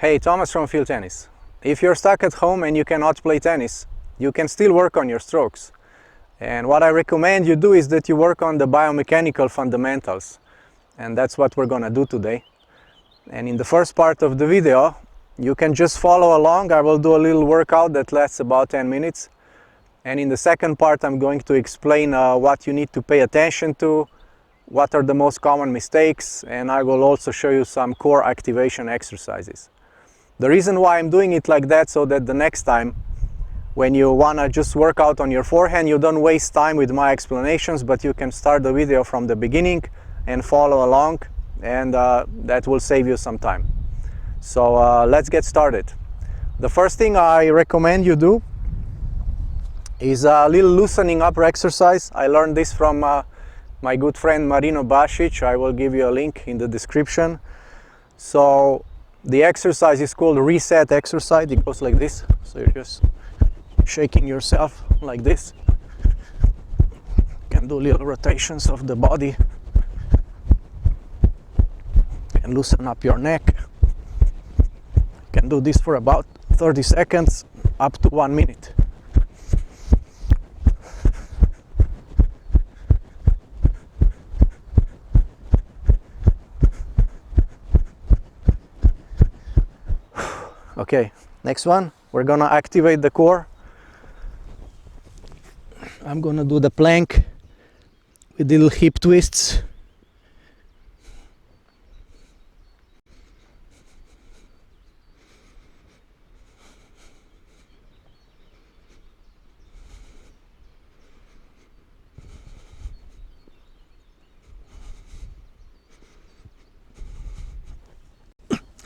Hey, Thomas from Field Tennis. If you're stuck at home and you cannot play tennis, you can still work on your strokes. And what I recommend you do is that you work on the biomechanical fundamentals. And that's what we're gonna do today. And in the first part of the video, you can just follow along. I will do a little workout that lasts about 10 minutes. And in the second part, I'm going to explain what you need to pay attention to, what are the most common mistakes, and I will also show you some core activation exercises. The reason why I'm doing it like that, so that the next time when you wanna just work out on your forehand, you don't waste time with my explanations, but you can start the video from the beginning and follow along, and that will save you some time. So let's get started. The first thing I recommend you do is a little loosening up exercise. I learned this from my good friend Marino Basic. I will give you a link in the description. So the exercise is called reset exercise. It goes like this. So you're just shaking yourself like this. You can do little rotations of the body and loosen up your neck. You can do this for about 30 seconds up to 1 minute. Okay, next one, we're gonna activate the core. I'm gonna do the plank with little hip twists.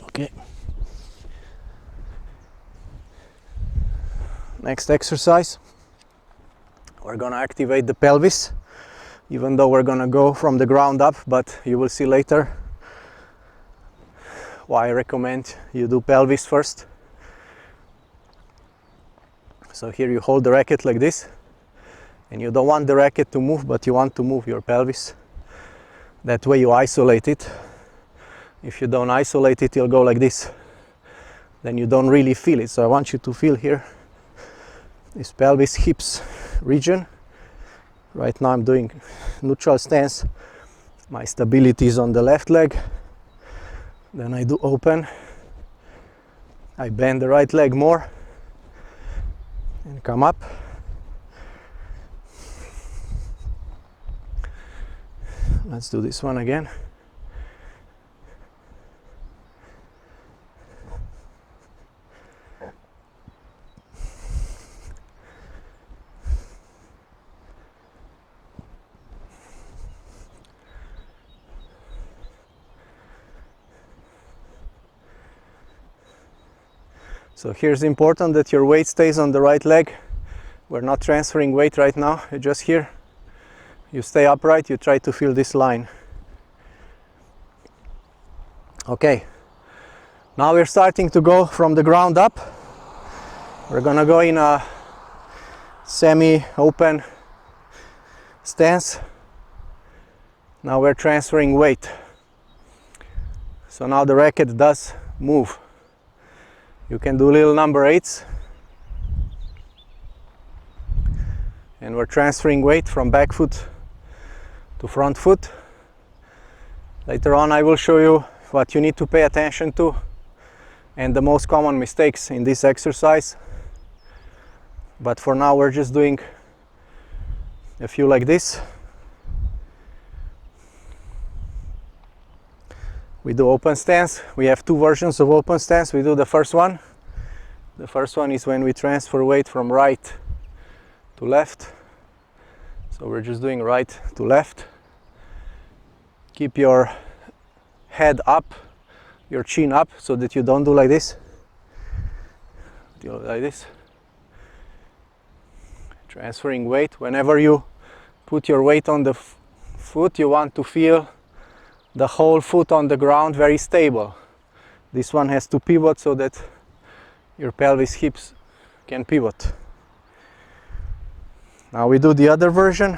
Okay. Next exercise, we're gonna activate the pelvis, even though we're gonna go from the ground up, but you will see later why I recommend you do pelvis first. So here you hold the racket like this, and you don't want the racket to move, but you want to move your pelvis. That way you isolate it. If you don't isolate it, you'll go like this. Then you don't really feel it. So I want you to feel here this pelvis hips region. Right now I'm doing neutral stance. My stability is on the left leg. Then I do open. I bend the right leg more and come up. Let's do this one again. So here's important that your weight stays on the right leg. We're not transferring weight right now, you're just here. You stay upright, you try to feel this line. Okay, now we're starting to go from the ground up. We're gonna go in a semi-open stance. Now we're transferring weight. So now the racket does move. You can do little number 8s. And we're transferring weight from back foot to front foot. Later on I will show you what you need to pay attention to and the most common mistakes in this exercise. But for now we're just doing a few like this. We do open stance. We have two versions of open stance. We do the first one. The first one is when we transfer weight from right to left. So we're just doing right to left. Keep your head up, your chin up, so that you don't do like this. Do like this. Transferring weight. Whenever you put your weight on the foot, you want to feel the whole foot on the ground very stable. This one has to pivot so that your pelvis hips can pivot. Now we do the other version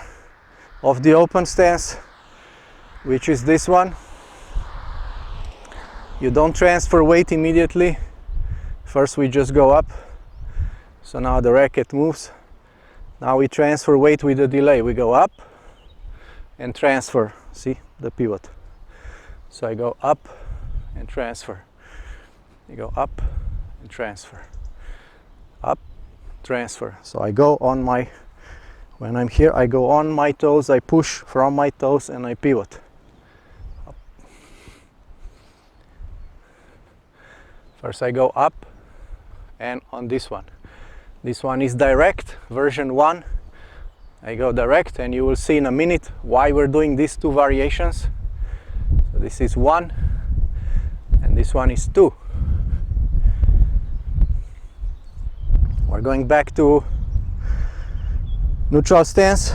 of the open stance, which is this one. You don't transfer weight immediately. First we just go up, so now the racket moves. Now we transfer weight with a delay. We go up and transfer, see the pivot. So I go up and transfer. You go up and transfer. Up, transfer. So I go on my, when I'm here, I go on my toes, I push from my toes and I pivot. Up. First I go up and on this one. This one is direct, version 1. I go direct, and you will see in a minute why we're doing these two variations. So this is 1 and this one is 2. We're going back to neutral stance.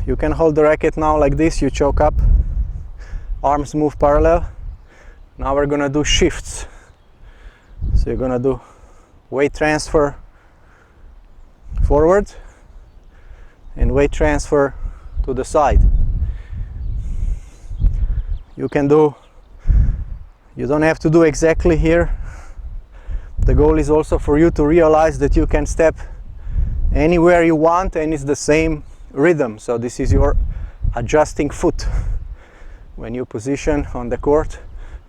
You can hold the racket now like this, you choke up, arms move parallel. Now we're gonna do shifts. So you're gonna do weight transfer forward and weight transfer to the side. You can do, you don't have to do exactly here. The goal is also for you to realize that you can step anywhere you want and it's the same rhythm. So this is your adjusting foot. When you position on the court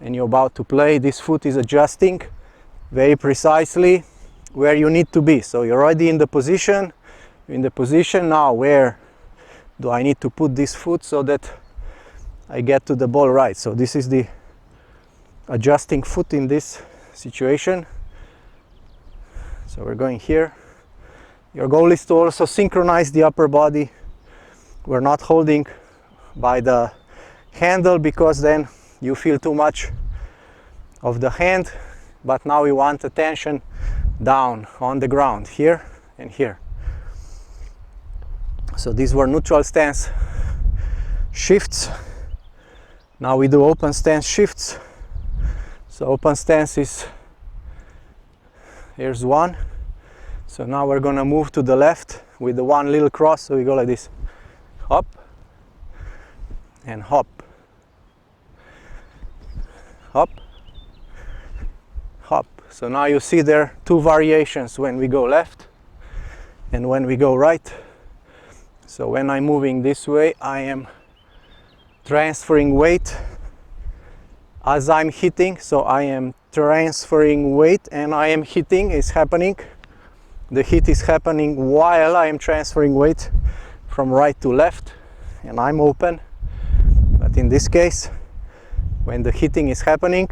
and you're about to play, this foot is adjusting very precisely where you need to be. So you're already in the position. Now where do I need to put this foot so that I get to the ball right? So this is the adjusting foot in this situation. So we're going here. Your goal is to also synchronize the upper body. We're not holding by the handle because then you feel too much of the hand, but now we want attention down on the ground, here and here. So these were neutral stance shifts. Now we do open stance shifts. So open stance is, here's 1. So now we're gonna move to the left with the one little cross. So we go like this, hop and hop, hop, hop. So now you see there are two variations when we go left and when we go right. So when I'm moving this way, I am transferring weight as I'm hitting. So I am transferring weight and I am hitting, is happening. The hit is happening while I am transferring weight from right to left and I'm open. But in this case, when the hitting is happening,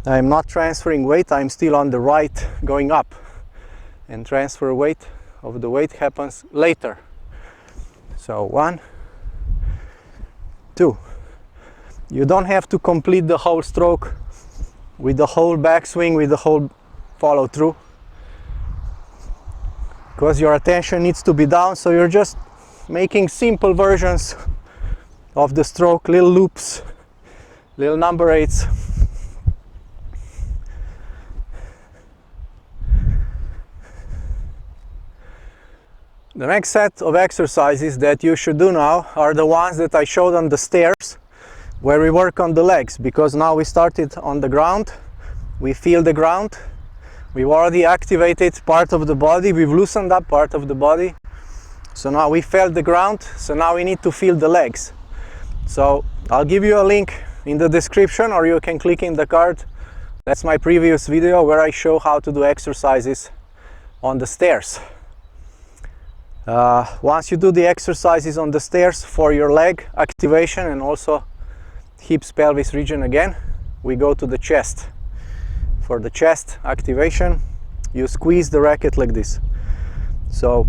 I am not transferring weight, I am still on the right going up. And transfer weight of the weight happens later. So 1, 2. You don't have to complete the whole stroke with the whole backswing, with the whole follow through, because your attention needs to be down. So you're just making simple versions of the stroke, little loops, little number 8s. The next set of exercises that you should do now are the ones that I showed on the stairs, where we work on the legs, because now we started on the ground, we feel the ground, we've already activated part of the body, we've loosened up part of the body, so now we felt the ground, so now we need to feel the legs. So I'll give you a link in the description, or you can click in the card. That's my previous video where I show how to do exercises on the stairs. Once you do the exercises on the stairs for your leg activation and also hips pelvis region again, we go to the chest. For the chest activation, you squeeze the racket like this. So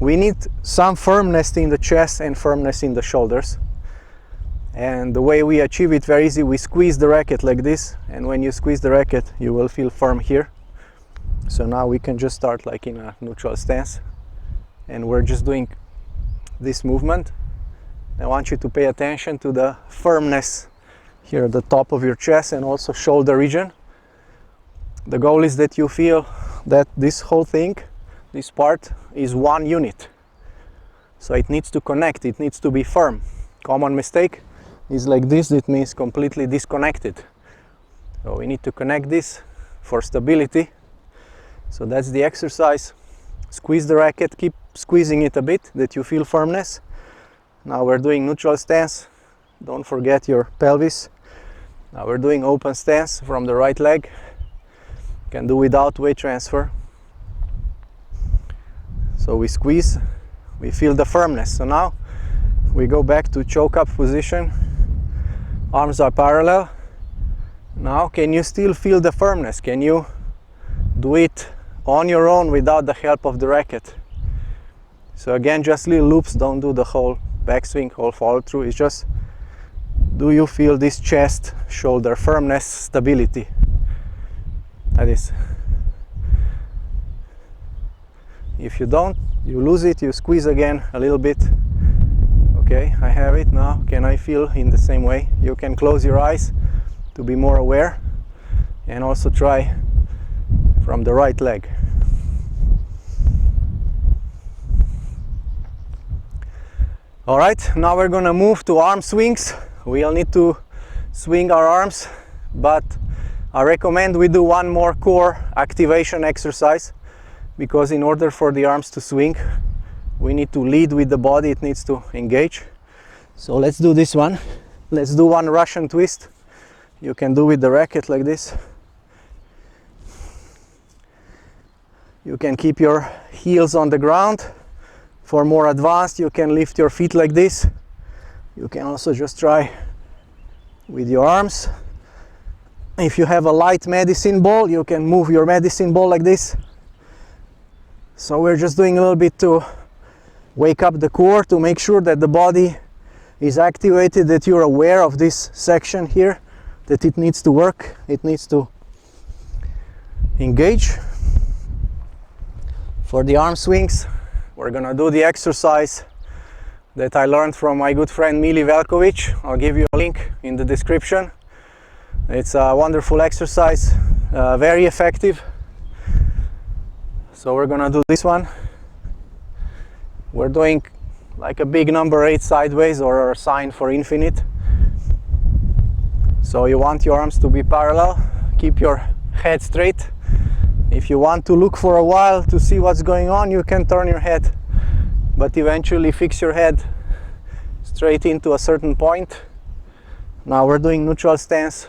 we need some firmness in the chest and firmness in the shoulders, and the way we achieve it very easy, we squeeze the racket like this, and when you squeeze the racket you will feel firm here. So now we can just start like in a neutral stance, and we're just doing this movement. I want you to pay attention to the firmness here at the top of your chest and also shoulder region. The goal is that you feel that this whole thing, this part, is one unit. So it needs to connect, it needs to be firm. Common mistake is like this, it means completely disconnected. So we need to connect this for stability. So that's the exercise. Squeeze the racket, keep squeezing it a bit that you feel firmness. Now we're doing neutral stance. Don't forget your pelvis. Now we're doing open stance from the right leg. Can do without weight transfer. So we squeeze, we feel the firmness. So now we go back to choke up position. Arms are parallel. Now can you still feel the firmness? Can you do it on your own without the help of the racket? So again, just little loops, don't do the whole backswing, whole follow through. It's just, do you feel this chest, shoulder firmness, stability? Like this. If you don't, you lose it, you squeeze again a little bit. Okay, I have it now. Can I feel in the same way? You can close your eyes to be more aware, and also try from the right leg. All right, now we're gonna move to arm swings. We'll need to swing our arms, but I recommend we do one more core activation exercise, because in order for the arms to swing, we need to lead with the body, it needs to engage. So let's do this one. Let's do one Russian twist. You can do with the racket like this. You can keep your heels on the ground. For more advanced, you can lift your feet like this. You can also just try with your arms. If you have a light medicine ball, you can move your medicine ball like this. So we're just doing a little bit to wake up the core, to make sure that the body is activated, that you're aware of this section here, that it needs to work, it needs to engage. For the arm swings, we're gonna do the exercise that I learned from my good friend Mili Velkovic. I'll give you a link in the description. It's a wonderful exercise, very effective. So we're gonna do this one. We're doing like a big number 8 sideways, or a sign for infinite. So you want your arms to be parallel, keep your head straight. If you want to look for a while to see what's going on, you can turn your head, but eventually fix your head straight into a certain point. Now we're doing neutral stance.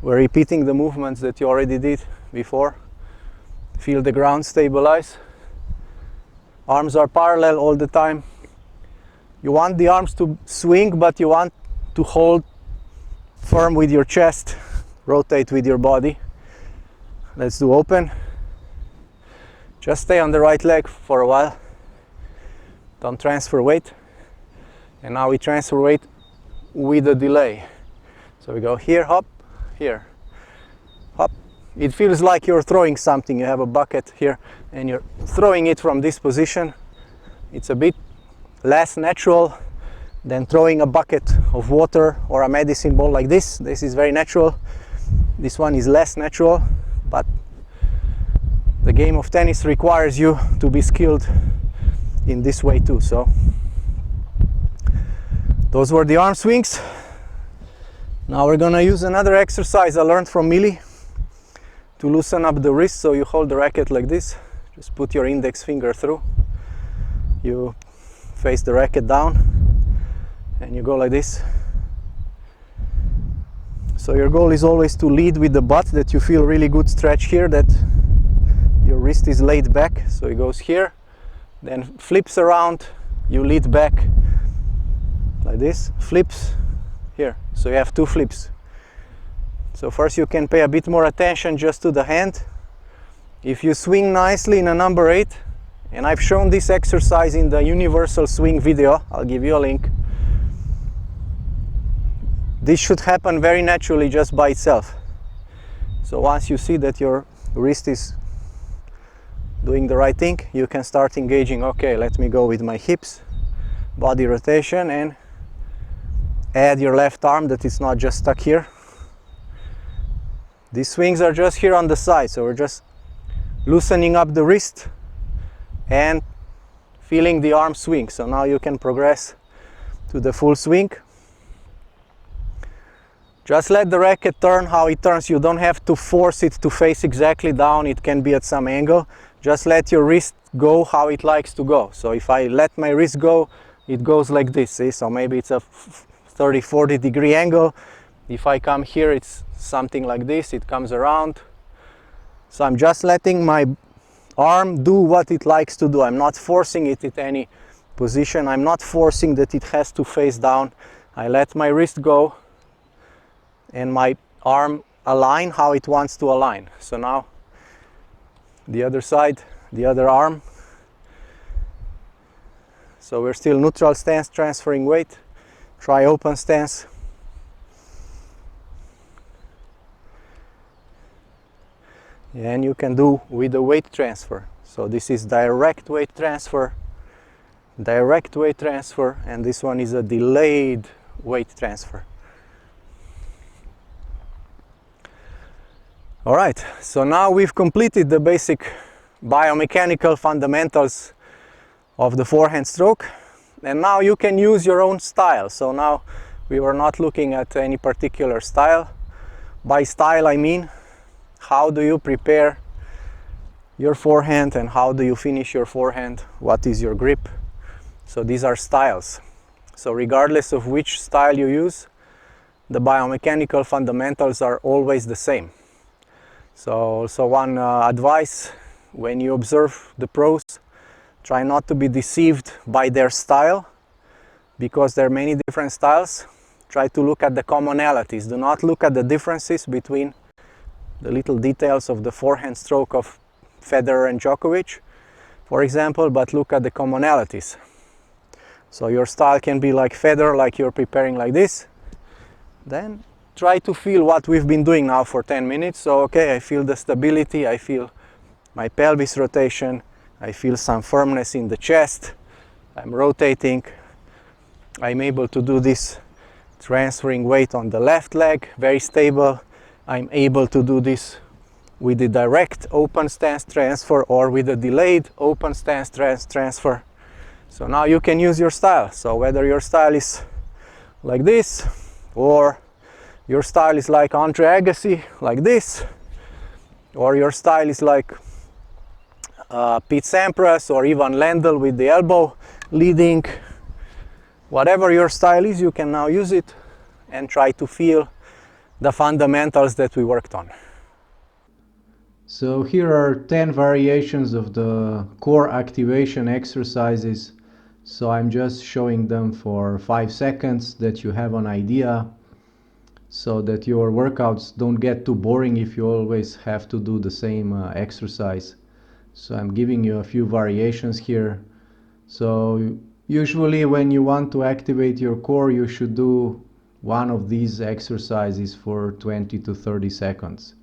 We're repeating the movements that you already did before. Feel the ground stabilize. Arms are parallel all the time. You want the arms to swing, but you want to hold firm with your chest. Rotate with your body. Let's do open. Just stay on the right leg for a while. Don't transfer weight. And now we transfer weight with a delay. So we go here, hop, here, hop. It feels like you're throwing something. You have a bucket here and you're throwing it from this position. It's a bit less natural than throwing a bucket of water or a medicine ball like this. This is very natural. This one is less natural, but the game of tennis requires you to be skilled in this way too. So those were the arm swings. Now we're gonna use another exercise I learned from Mili to loosen up the wrist. So you hold the racket like this, just put your index finger through, you face the racket down, and you go like this. So your goal is always to lead with the butt, that you feel really good stretch here, that your wrist is laid back. So it goes here, then flips around, you lead back like this, flips here. So you have 2 flips. So first you can pay a bit more attention just to the hand. If you swing nicely in a number 8, and I've shown this exercise in the universal swing video, I'll give you a link. This should happen very naturally just by itself. So once you see that your wrist is doing the right thing, you can start engaging. Okay, let me go with my hips, body rotation, and add your left arm, that it's not just stuck here. These swings are just here on the side, so we're just loosening up the wrist and feeling the arm swing. So now you can progress to the full swing. Just let the racket turn how it turns. You don't have to force it to face exactly down. It can be at some angle. Just let your wrist go how it likes to go. So if I let my wrist go, it goes like this, see? So maybe it's a 30-40 degree angle. If I come here, it's something like this. It comes around. So I'm just letting my arm do what it likes to do. I'm not forcing it at any position. I'm not forcing that it has to face down. I let my wrist go and my arm align how it wants to align. So now the other side, the other arm. So we're still neutral stance, transferring weight. Try open stance. And you can do with the weight transfer. So this is direct weight transfer, and this one is a delayed weight transfer. All right, so now we've completed the basic biomechanical fundamentals of the forehand stroke, and now you can use your own style. So now we were not looking at any particular style. By style I mean, how do you prepare your forehand and how do you finish your forehand? What is your grip? So these are styles. So regardless of which style you use, the biomechanical fundamentals are always the same. So also one advice, when you observe the pros, try not to be deceived by their style, because there are many different styles. Try to look at the commonalities. Do not look at the differences between the little details of the forehand stroke of Federer and Djokovic, for example, but look at the commonalities. So your style can be like Federer, like you're preparing like this. Then try to feel what we've been doing now for 10 minutes. So okay, I feel the stability, I feel my pelvis rotation, I feel some firmness in the chest, I'm rotating, I'm able to do this transferring weight on the left leg, very stable. I'm able to do this with the direct open stance transfer or with a delayed open stance transfer. So now you can use your style. So whether your style is like this, or your style is like Andre Agassi, like this, or your style is like Pete Sampras or Ivan Lendl with the elbow leading, whatever your style is, you can now use it and try to feel the fundamentals that we worked on. So here are 10 variations of the core activation exercises. So I'm just showing them for 5 seconds that you have an idea, so that your workouts don't get too boring if you always have to do the same exercise. So I'm giving you a few variations here. So usually when you want to activate your core, you should do one of these exercises for 20 to 30 seconds.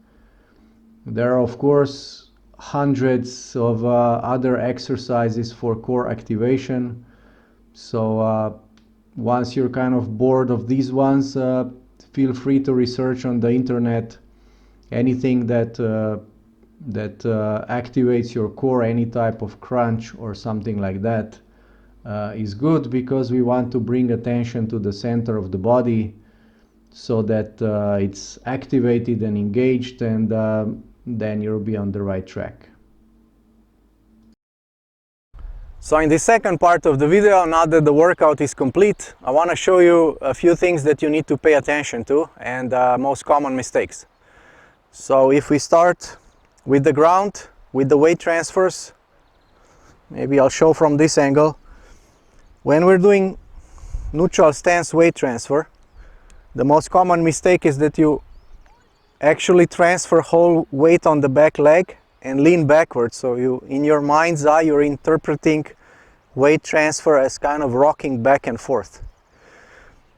There are of course hundreds of other exercises for core activation. So once you're kind of bored of these ones, feel free to research on the internet anything that activates your core. Any type of crunch or something like that is good, because we want to bring attention to the center of the body so that it's activated and engaged, and then you'll be on the right track. So in the second part of the video, now that the workout is complete, I want to show you a few things that you need to pay attention to, and most common mistakes. So if we start with the ground, with the weight transfers, maybe I'll show from this angle. When we're doing neutral stance weight transfer, the most common mistake is that you actually transfer whole weight on the back leg and lean backwards. So you, in your mind's eye, you're interpreting weight transfer as kind of rocking back and forth.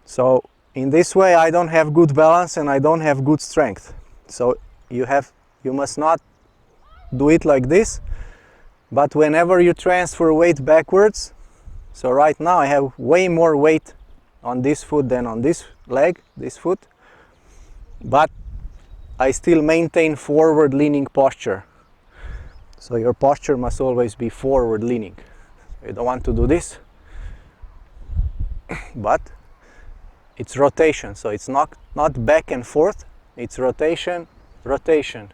So in this way I don't have good balance and I don't have good strength. So you must not do it like this, but whenever you transfer weight backwards, so right now I have way more weight on this foot than on this leg, this foot, but I still maintain forward leaning posture. So your posture must always be forward leaning. You don't want to do this, but it's rotation, so it's not back and forth, it's rotation, rotation,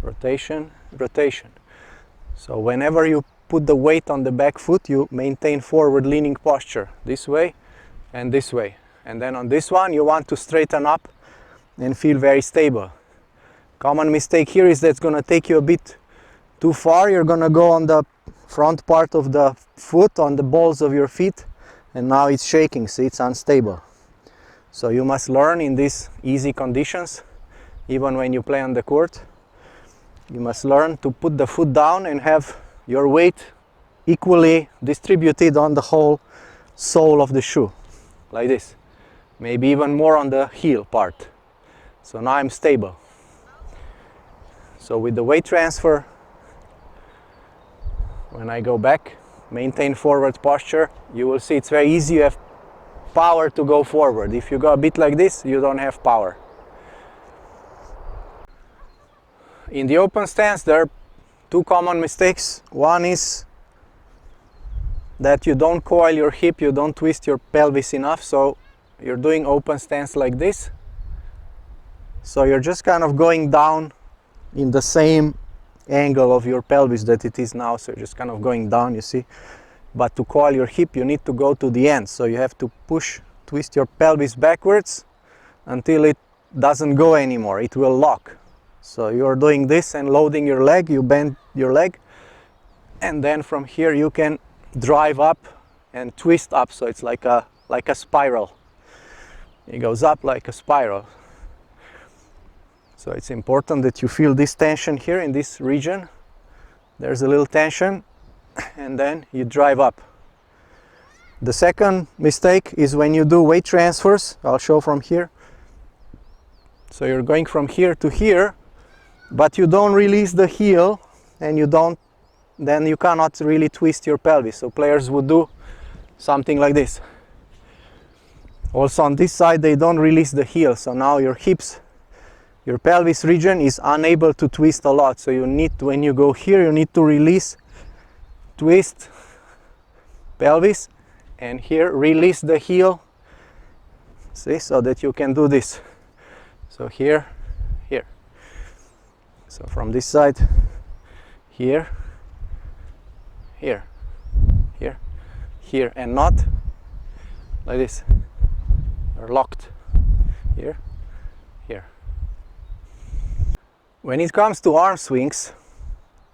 rotation, rotation. So whenever you put the weight on the back foot, you maintain forward leaning posture this way and this way. And then on this one you want to straighten up and feel very stable. Common mistake here is that it's going to take you a bit too far. You're going to go on the front part of the foot, on the balls of your feet, and now it's shaking, so it's unstable. So you must learn in these easy conditions, even when you play on the court, you must learn to put the foot down and have your weight equally distributed on the whole sole of the shoe, like this. Maybe even more on the heel part. So now I'm stable. So with the weight transfer, when I go back, maintain forward posture, you will see it's very easy. You have power to go forward. If you go a bit like this, you don't have power. In the open stance, there are two common mistakes. One is that you don't coil your hip, you don't twist your pelvis enough, so you're doing open stance like this. So you're just kind of going down in the same angle of your pelvis that it is now, so you're just kind of going down, you see. But to coil your hip, you need to go to the end, so you have to twist your pelvis backwards until it doesn't go anymore, it will lock. So you're doing this and loading your leg, you bend your leg, and then from here you can drive up and twist up, so it's like a spiral. It goes up like a spiral. So it's important that you feel this tension here in this region. There's a little tension, and then you drive up. The second mistake is when you do weight transfers. I'll show from here. So you're going from here to here, but you don't release the heel, and then you cannot really twist your pelvis. So players would do something like this. Also on this side they don't release the heel, so now your hips, your pelvis region is unable to twist a lot. So you need, when you go here, you need to release, twist pelvis, and here release the heel, see, so that you can do this. So here, here. So from this side, here, here, here, here, and not like this. You're locked here, here. When it comes to arm swings,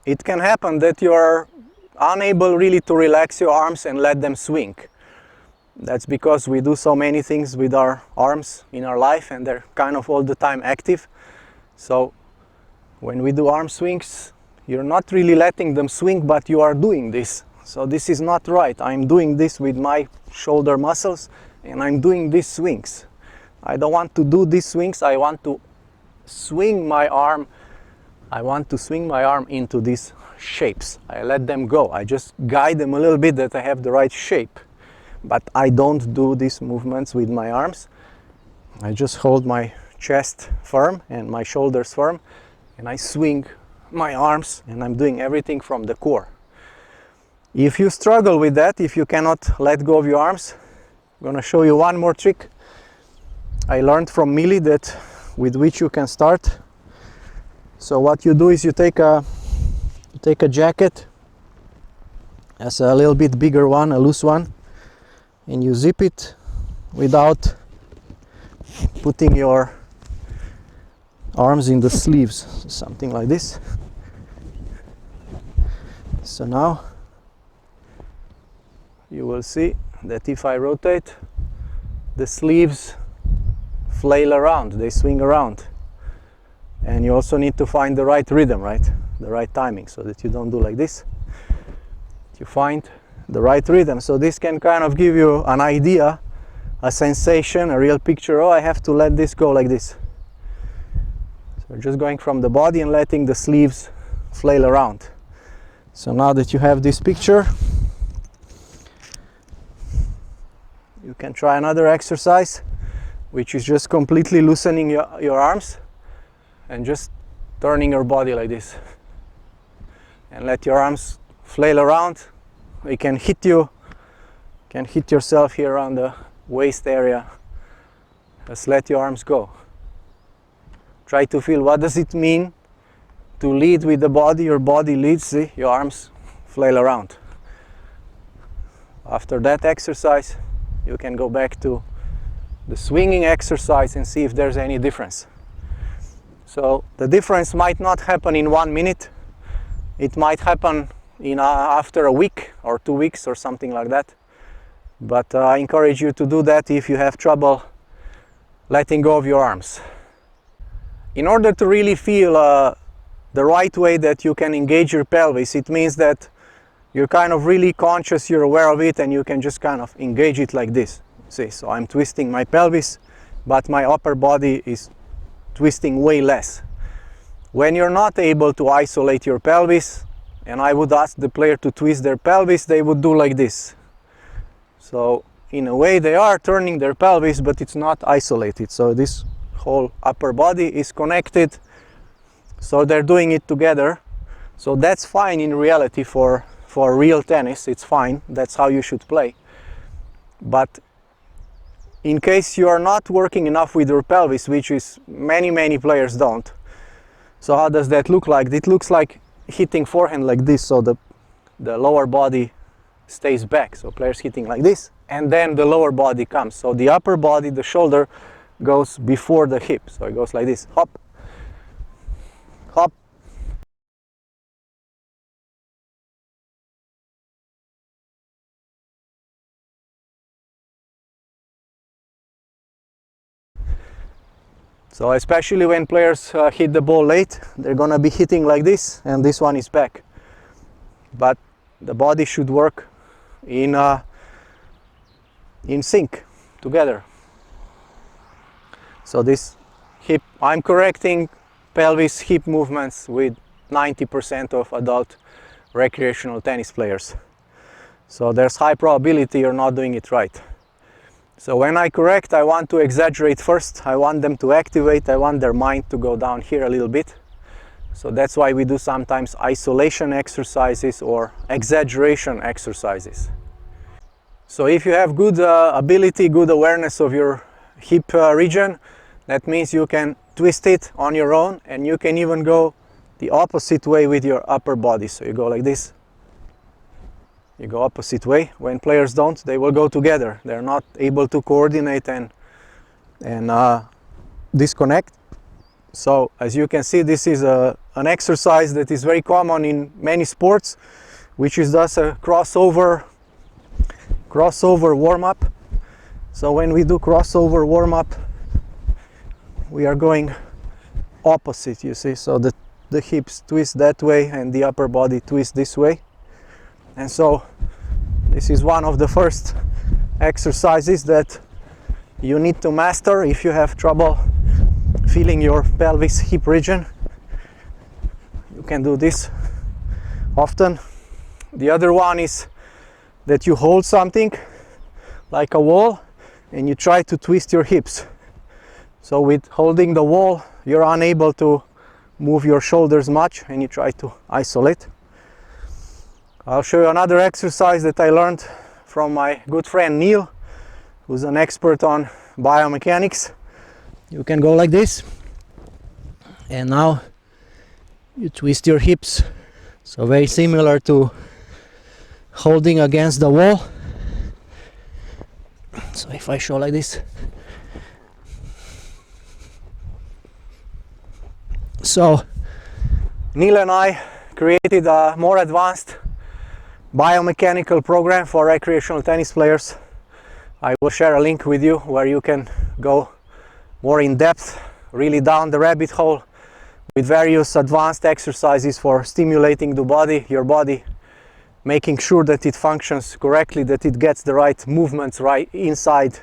it can happen that you're unable really to relax your arms and let them swing. That's because we do so many things with our arms in our life, and they're kind of all the time active. So when we do arm swings, you're not really letting them swing, but you are doing this. So this is not right. I'm doing this with my shoulder muscles, and I'm doing these swings. I don't want to do these swings. I want to swing my arm. I want to swing my arm into these shapes. I let them go. I just guide them a little bit that I have the right shape. But I don't do these movements with my arms. I just hold my chest firm and my shoulders firm, and I swing my arms, and I'm doing everything from the core. If you struggle with that, if you cannot let go of your arms, I'm going to show you one more trick I learned from Mili, that with which you can start. So what you do is you take a jacket, as a little bit bigger one, a loose one, and you zip it without putting your arms in the sleeves, something like this. So now you will see that if I rotate, the sleeves flail around, they swing around. And you also need to find the right rhythm, right? The right timing, so that you don't do like this. You find the right rhythm. So this can kind of give you an idea, a sensation, a real picture. Oh, I have to let this go like this. So just going from the body and letting the sleeves flail around. So now that you have this picture, you can try another exercise, which is just completely loosening your arms and just turning your body like this. And let your arms flail around. You can hit yourself here around the waist area Just let your arms go. Try to feel what does it mean to lead with the body. Your body leads, see, your arms flail around. After that exercise, you can go back to the swinging exercise and see if there's any difference. So the difference might not happen in 1 minute. It might happen in after a week or 2 weeks or something like that. But I encourage you to do that if you have trouble letting go of your arms. In order to really feel the right way that you can engage your pelvis, it means that you're kind of really conscious, you're aware of it, and you can just kind of engage it like this. See, so I'm twisting my pelvis, but my upper body is twisting way less. When you're not able to isolate your pelvis, and I would ask the player to twist their pelvis, they would do like this. So in a way they are turning their pelvis, but it's not isolated. So this whole upper body is connected, so they're doing it together. So that's fine in reality for real tennis. It's fine, that's how you should play. But in case you are not working enough with your pelvis, which is many players don't, so how does that look like? It looks like hitting forehand like this, so the lower body stays back, so players hitting like this, and then the lower body comes, so the upper body, the shoulder, goes before the hip, so it goes like this, hop, hop. So especially when players hit the ball late, they're gonna be hitting like this, and this one is back. But the body should work in sync together. So this hip, I'm correcting pelvis hip movements with 90% of adult recreational tennis players. So there's high probability you're not doing it right. So when I correct, I want to exaggerate first. I want them to activate. I want their mind to go down here a little bit. So that's why we do sometimes isolation exercises or exaggeration exercises. So if you have good ability, good awareness of your hip region, that means you can twist it on your own, and you can even go the opposite way with your upper body. So you go like this. You go opposite way. When players don't, they will go together. They're not able to coordinate and disconnect. So as you can see, this is an exercise that is very common in many sports, which is thus a crossover warm-up. So when we do crossover warm-up, we are going opposite, you see. So the hips twist that way and the upper body twists this way. And so this is one of the first exercises that you need to master if you have trouble feeling your pelvis hip region. You can do this often. The other one is that you hold something like a wall and you try to twist your hips. So with holding the wall, you're unable to move your shoulders much, and you try to isolate. I'll show you another exercise that I learned from my good friend Neil, who's an expert on biomechanics. You can go like this, and now you twist your hips. So very similar to holding against the wall. So if I show like this, so Neil and I created a more advanced biomechanical program for recreational tennis players. I will share a link with you where you can go more in depth, really down the rabbit hole, with various advanced exercises for stimulating the body, your body, making sure that it functions correctly, that it gets the right movements right inside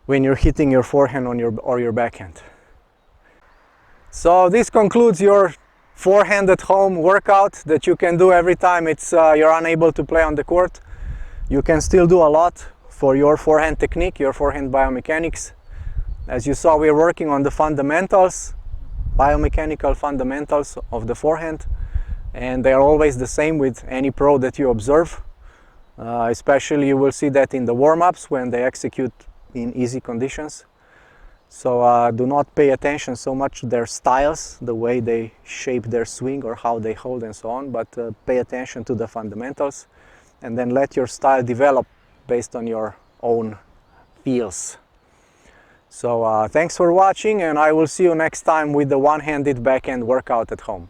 when you're hitting your forehand on your backhand. So this concludes your forehand at home workout that you can do every time you're unable to play on the court. You can still do a lot for your forehand technique, your forehand biomechanics. As you saw, we're working on the fundamentals, biomechanical fundamentals of the forehand, and they are always the same with any pro that you observe. Especially you will see that in the warm-ups when they execute in easy conditions. So do not pay attention so much to their styles, the way they shape their swing or how they hold and so on, but pay attention to the fundamentals, and then let your style develop based on your own feels. So thanks for watching, and I will see you next time with the one-handed backhand workout at home.